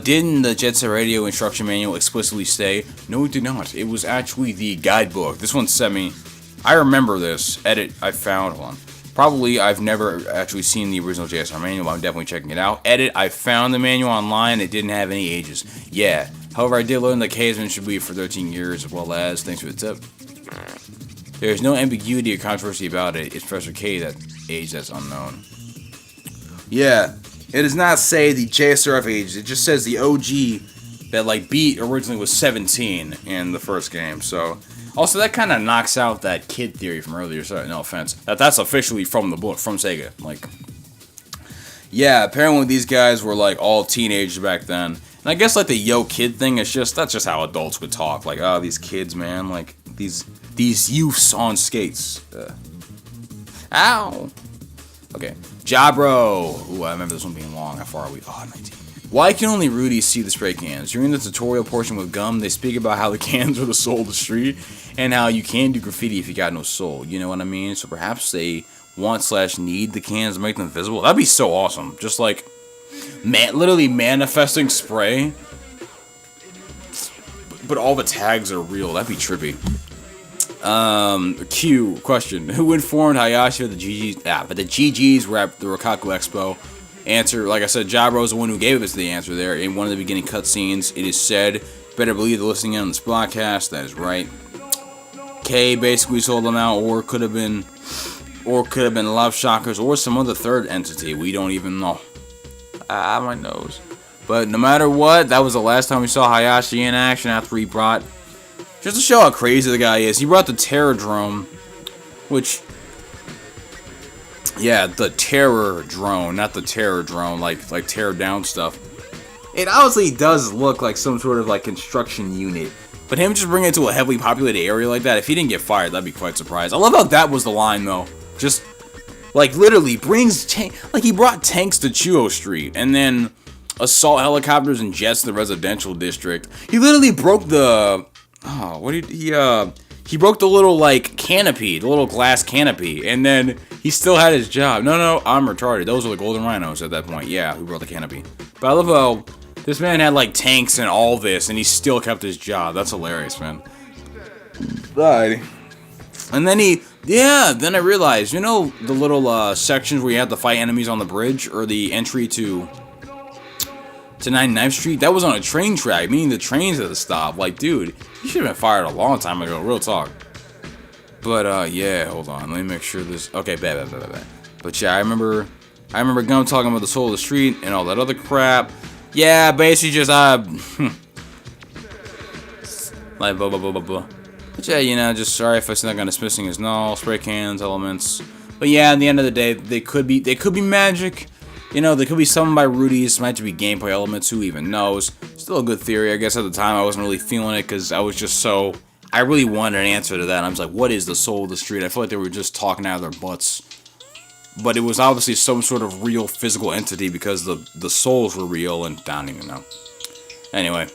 Didn't the Jet Set Radio instruction manual explicitly say? No, it did not. It was actually the guidebook. This one sent me. I remember this. Edit, I found one. Probably, I've never actually seen the original JSR manual, but I'm definitely checking it out. Edit, I found the manual online. It didn't have any ages. Yeah. However, I did learn that K-Sman should be for 13 years, as well as, thanks for the tip. There's no ambiguity or controversy about it. It's Professor K that age that's unknown. Yeah. It does not say the JSRF age. It just says the OG that, like, beat originally was 17 in the first game, so... Also, that kind of knocks out that kid theory from earlier. Sorry, no offense. That's officially from the book, from Sega. Like, yeah, apparently these guys were, like, all teenagers back then. And I guess, like, the yo kid thing is that's just how adults would talk. Like, oh, these kids, man. Like, these youths on skates. Ow. Okay. Jabro. Ooh, I remember this one being long. How far are we? Oh, 19. Why can only Rudy see the spray cans? During the tutorial portion with Gum, they speak about how the cans are the soul of the street, and how you can do graffiti if you got no soul. You know what I mean? So perhaps they want/need the cans to make them visible. That'd be so awesome. Just like, literally manifesting spray, but all the tags are real. That'd be trippy. Q question: who informed Hayashi of the GGs? But the GGs were at the Rokaku Expo. Answer, like I said, Jabro is the one who gave us the answer there. In one of the beginning cutscenes, it is said, better believe they're listening in on this broadcast. That is right. K basically sold them out, or could have been Love Shockers, or some other third entity. We don't even know. My nose. But no matter what, that was the last time we saw Hayashi in action after he brought... Just to show how crazy the guy is, he brought the Terror Drone, which... Yeah, the Terror Drone, not the Terror Drone, like tear down stuff. It honestly does look like some sort of, like, construction unit. But him just bringing it to a heavily populated area like that, if he didn't get fired, that'd be quite surprised. I love how that was the line, though. Just, like, literally brings... Like, he brought tanks to Chuo Street, and then assault helicopters and jets to the residential district. He literally broke the... Oh, what did he... He broke the little, like, canopy, the little glass canopy, and then he still had his job. No, I'm retarded. Those were the Golden Rhinos at that point. Yeah, who broke the canopy. But I love how this man had, like, tanks and all this, and he still kept his job. That's hilarious, man. Right. And then then I realized, you know the little sections where you have to fight enemies on the bridge, or the entry to 99th Street? That was on a train track, meaning the trains had to stop. Like, dude, you should have been fired a long time ago, real talk. But, yeah, hold on. Let me make sure this... Okay, bad. But, yeah, I remember Gum talking about the soul of the street and all that other crap. Yeah, basically just, like, blah, blah, blah, blah, blah. But, yeah, you know, just sorry if I said that kind of dismissing his null, spray cans, elements. But, yeah, at the end of the day, they could be magic. There could be some by Rudy's, might be gameplay elements, who even knows. Still a good theory, I guess at the time I wasn't really feeling it, because I was just so, I really wanted an answer to that. I was like, what is the soul of the street? I feel like they were just talking out of their butts. But it was obviously some sort of real physical entity, because the souls were real, and I don't even know. Anyway.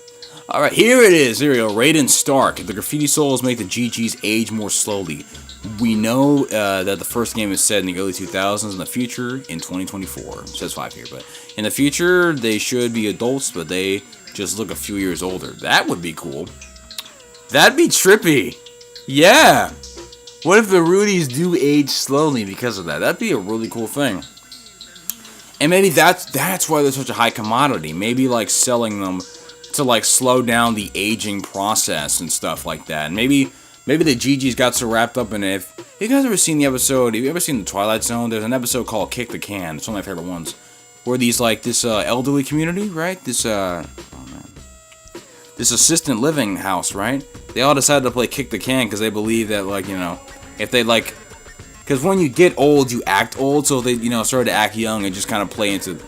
Alright, here it is. Here we go. Raiden Stark. The graffiti souls make the GGs age more slowly. We know that the first game is set in the early 2000s, in the future, in 2024. It says 5 here, but in the future, they should be adults, but they just look a few years older. That would be cool. That'd be trippy. Yeah. What if the Rudies do age slowly because of that? That'd be a really cool thing. And maybe that's why they're such a high commodity. Maybe, like, selling them to, like, slow down the aging process and stuff like that. And maybe the GGs got so wrapped up in it. If you guys ever seen the episode, have you ever seen The Twilight Zone? There's an episode called Kick the Can. It's one of my favorite ones. Where these, like, this elderly community, right? This assistant living house, right? They all decided to play Kick the Can because they believe that, like, if they, like, because when you get old, you act old. So they, started to act young and just kind of play into,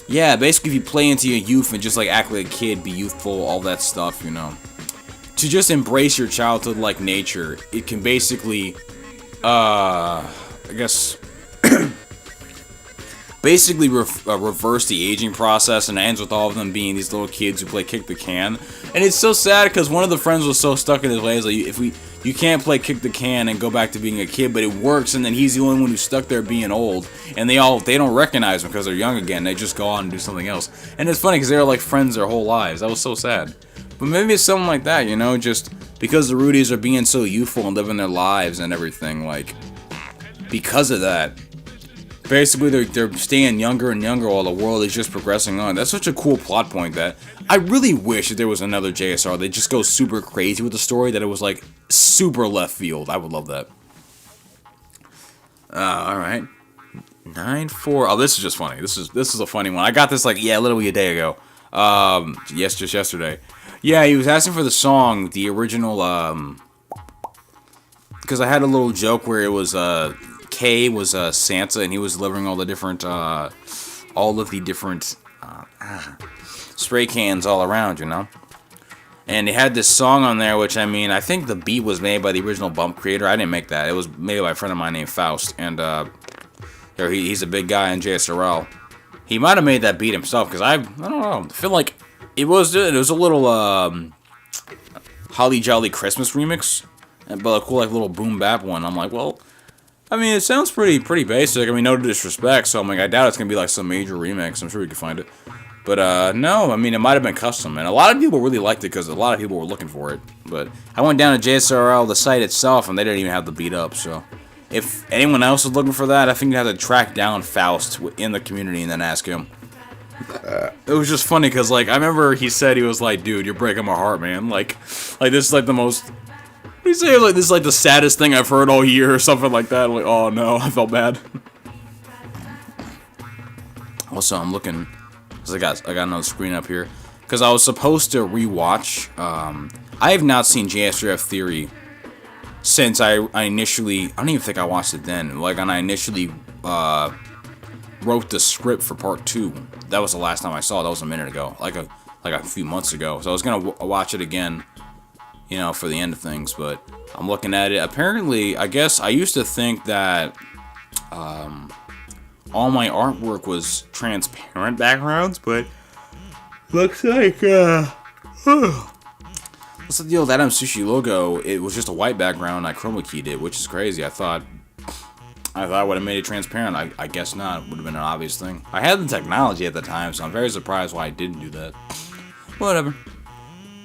yeah, basically if you play into your youth and just, like, act like a kid, be youthful, all that stuff, to just embrace your childhood like nature, it can basically, I guess, basically reverse the aging process, and it ends with all of them being these little kids who play Kick the Can. And it's so sad because one of the friends was so stuck in his ways, like, you can't play Kick the Can and go back to being a kid, but it works, and then he's the only one who's stuck there being old, and they don't recognize him because they're young again. They just go on and do something else. And it's funny because they were like friends their whole lives. That was so sad. But maybe it's something like that, just because the Rudies are being so youthful and living their lives and everything, like, because of that, basically they're staying younger and younger while the world is just progressing on. That's such a cool plot point that I really wish that there was another JSR. They just go super crazy with the story, that it was, like, super left field. I would love that. Alright. 9-4. Oh, this is just funny. This is a funny one. I got this, like, literally a day ago. Just yesterday. Yeah, he was asking for the song, the original, because I had a little joke where it was, K was, Santa, and he was delivering all the different, spray cans all around, And they had this song on there, which, I think the beat was made by the original Bump creator. I didn't make that. It was made by a friend of mine named Faust, and, he's a big guy in JSRL. He might have made that beat himself, because I don't know, I feel like it was a little, Holly Jolly Christmas remix, but a cool, like, little boom bap one. I'm like, well, it sounds pretty basic. No disrespect, so I'm like, I doubt it's gonna be like some major remix. I'm sure we could find it. But, no, it might have been custom, and a lot of people really liked it because a lot of people were looking for it. But I went down to JSRL, the site itself, and they didn't even have the beat up, so if anyone else was looking for that, I think you'd have to track down Faust in the community and then ask him. It was just funny because, like, I remember he said, he was like, dude, you're breaking my heart, man. Like this is like the most, what do you say, like, this is like the saddest thing I've heard all year or something like that. I'm like, oh no, I felt bad. Also, I'm looking, because I got another screen up here, because I was supposed to rewatch, I have not seen JSRF Theory since I initially, I don't even think I watched it then, like, when I initially, wrote the script for part 2. That was the last time I saw it. That was a minute ago, like a few months ago. So I was gonna watch it again, for the end of things. But I'm looking at it. Apparently, I guess I used to think that all my artwork was transparent backgrounds, but looks like looks like the old ATOM SUSHI logo. It was just a white background. I chroma keyed it, which is crazy. I thought I would have made it transparent. I guess not. It would have been an obvious thing. I had the technology at the time, so I'm very surprised why I didn't do that. Whatever.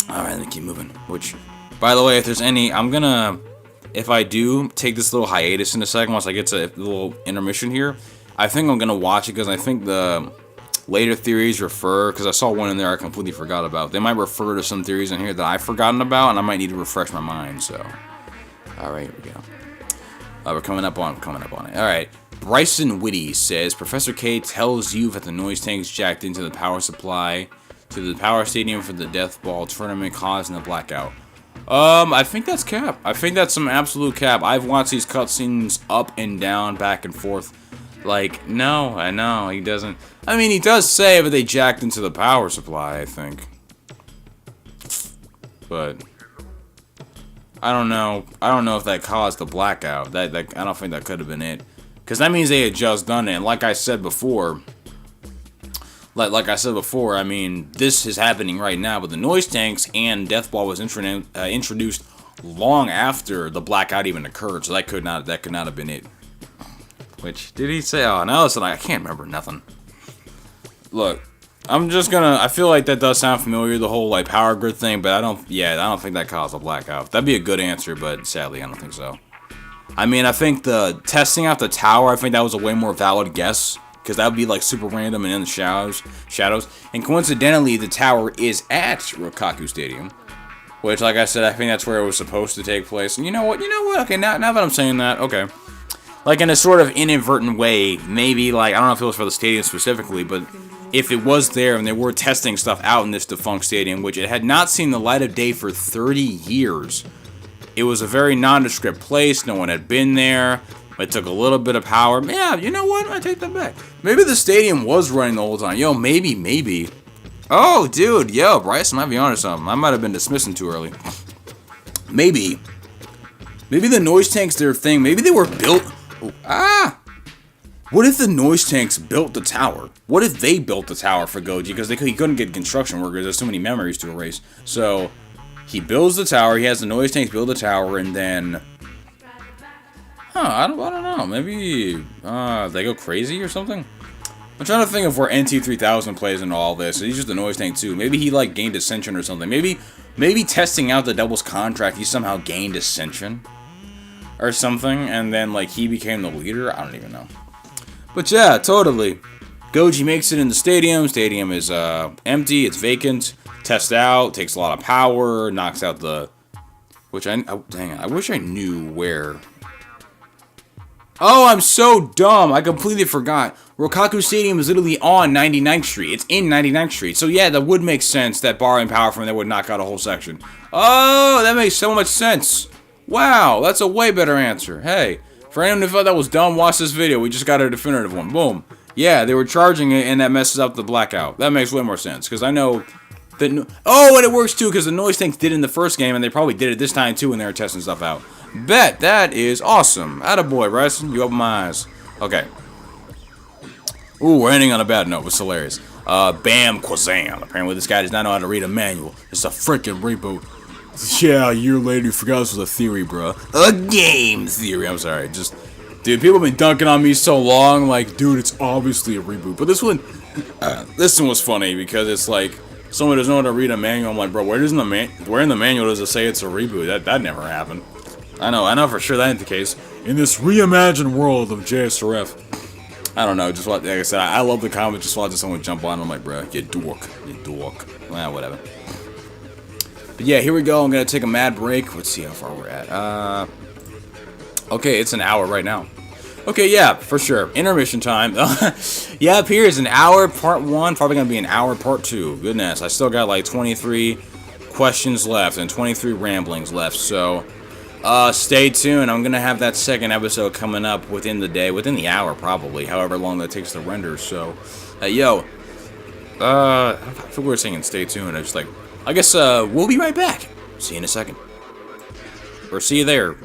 Alright, let me keep moving. Which, by the way, if there's any, if I do take this little hiatus in a second, once I get to a little intermission here, I think I'm gonna watch it, because I think the later theories refer, because I saw one in there I completely forgot about. They might refer to some theories in here that I've forgotten about, and I might need to refresh my mind, so. Alright, here we go. We're coming up on it. Alright. Bryson Whitty says, Professor K tells you that the noise tank's jacked into the power supply to the power stadium for the Death Ball tournament, causing the blackout. I think that's cap. I think that's some absolute cap. I've watched these cutscenes up and down, back and forth. Like, no, I know, he doesn't. I mean, he does say, but they jacked into the power supply, I think. But I don't know. I don't know if that caused the blackout. That I don't think that could have been it. Because that means they had just done it. And like I said before, I mean, this is happening right now. But the noise tanks and Deathball was introduced long after the blackout even occurred. So that could not have been it. Which, did he say? Oh, now listen, I can't remember nothing. Look, I feel like that does sound familiar, the whole, like, power grid thing, but I don't think that caused a blackout. That'd be a good answer, but sadly, I don't think so. I mean, I think the testing out the tower, I think that was a way more valid guess, because that would be, like, super random and in the shadows. And coincidentally, the tower is at Rokaku Stadium, which, like I said, I think that's where it was supposed to take place. And you know what? Okay, now that I'm saying that, okay. Like, in a sort of inadvertent way, maybe, like, I don't know if it was for the stadium specifically, but if it was there and they were testing stuff out in this defunct stadium, which it had not seen the light of day for 30 years. It was a very nondescript place. No one had been there. It took a little bit of power. Yeah, you know what? I take that back. Maybe the stadium was running the whole time. Yo, maybe. Oh, dude. Yo, Bryce, I might be on to something. I might have been dismissing too early. Maybe the noise tanks, their thing. Maybe they were built... What if the noise tanks built the tower? What if they built the tower for Goji? Because he couldn't get construction workers. There's too many memories to erase. So, he builds the tower. He has the noise tanks build the tower, and then... I don't know. Maybe they go crazy or something? I'm trying to think of where NT3000 plays in all this. He's just a noise tank, too. Maybe he, like, gained Ascension or something. Maybe testing out the Devil's contract, he somehow gained Ascension. Or something, and then, like, he became the leader? I don't even know. But yeah, totally. Goji makes it in the stadium. Stadium is empty. It's vacant. Tests out. Takes a lot of power. Knocks out the... Dang it. I wish I knew where... Oh, I'm so dumb. I completely forgot. Rokaku Stadium is literally on 99th Street. It's in 99th Street. So yeah, that would make sense that borrowing power from there would knock out a whole section. Oh, that makes so much sense. Wow, that's a way better answer. Hey, for anyone who thought that was dumb, watch this video. We just got a definitive one. Boom. Yeah, they were charging it, and that messes up the blackout. That makes way more sense, because I know that... Oh, and it works, too, because the noise tanks did it in the first game, and they probably did it this time, too, when they were testing stuff out. Bet. That is awesome. Attaboy, Bryson. You open my eyes. Okay. Ooh, we're ending on a bad note. It's hilarious. Bam, Quazam. Apparently, this guy does not know how to read a manual. It's a freaking reboot. Yeah, a year later, you forgot this was a theory, bro. A game theory. I'm sorry. Just, dude, people have been dunking on me so long. Like, dude, it's obviously a reboot. But this one was funny because it's like someone doesn't know how to read a manual. I'm like, bro, where in the manual does it say it's a reboot? That never happened. I know for sure that ain't the case. In this reimagined world of JSRF. I don't know. Just like I said, I love the comments. Just watching someone jump on. I'm like, bro, you dork. Well, whatever. But yeah, here we go. I'm gonna take a mad break. Let's see how far we're at. Okay, it's an hour right now. Okay, yeah, for sure. Intermission time. Yeah, up here is an hour, part 1. Probably gonna be an hour, part 2. Goodness, I still got like 23 questions left and 23 ramblings left. So, stay tuned. I'm gonna have that second episode coming up within the day, within the hour probably, however long that takes to render. So, yo, I forgot we were saying stay tuned. I guess we'll be right back. See you in a second. Or see you there.